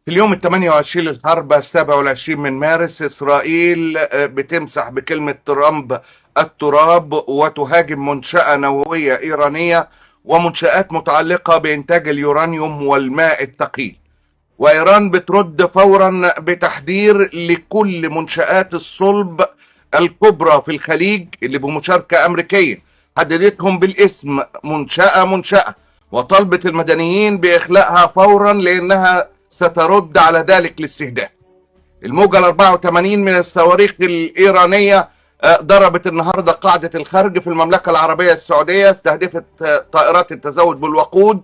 في اليوم 28 للحرب 27 من مارس إسرائيل بتمسح بكلمة ترامب التراب وتهاجم منشأة نووية إيرانية ومنشآت متعلقة بإنتاج اليورانيوم والماء الثقيل. وإيران بترد فورا بتحذير لكل منشآت الصلب الكبرى في الخليج اللي بمشاركة أمريكية، حددتهم بالاسم منشأة، وطلبت المدنيين بإخلاءها فورا لأنها سترد على ذلك الاستهداف. الموجة ال 84 من الصواريخ الإيرانية ضربت النهاردة قاعدة الخرج في المملكة العربية السعودية، استهدفت طائرات التزود بالوقود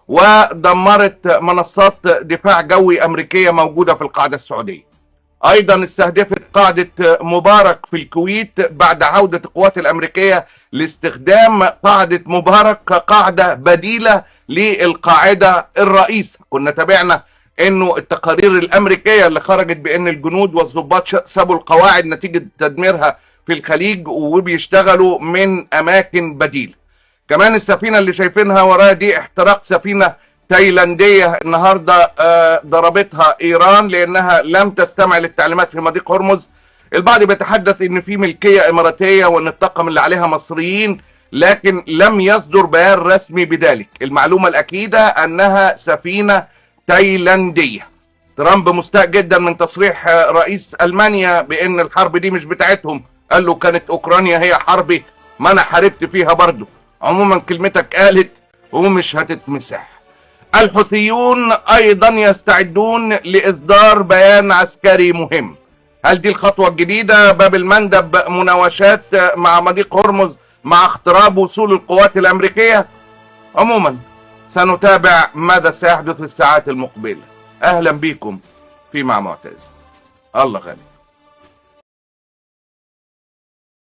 ودمرت منصات دفاع جوي أمريكية موجودة في القاعدة السعودية. أيضا استهدفت قاعدة مبارك في الكويت بعد عودة القوات الأمريكية لاستخدام قاعدة مبارك كقاعدة بديلة للقاعدة الرئيسة. كنا تابعنا انه التقارير الامريكيه اللي خرجت بان الجنود والضباط سابوا القواعد نتيجه تدميرها في الخليج وبيشتغلوا من اماكن بديله. كمان السفينه اللي شايفينها ورايا دي احتراق سفينه تايلانديه النهارده ضربتها ايران لانها لم تستمع للتعليمات في مضيق هرمز. البعض بيتحدث ان في ملكيه اماراتيه وان الطاقم اللي عليها مصريين، لكن لم يصدر بيان رسمي بذلك. المعلومه الاكيده انها سفينه تايلاندية. ترامب مستاء جدا من تصريح رئيس ألمانيا بأن الحرب دي مش بتاعتهم، قال له كانت أوكرانيا هي حربي، ما أنا حاربت فيها برضو. عموما كلمتك قالت ومش هتتمسح. الحوثيون أيضا يستعدون لإصدار بيان عسكري مهم. هل دي الخطوة الجديدة؟ باب المندب مناوشات مع مضيق هرمز مع اقتراب وصول القوات الأمريكية. عموما سنتابع ماذا سيحدث في الساعات المقبلة. أهلا بكم في مع معتز. الله غالب.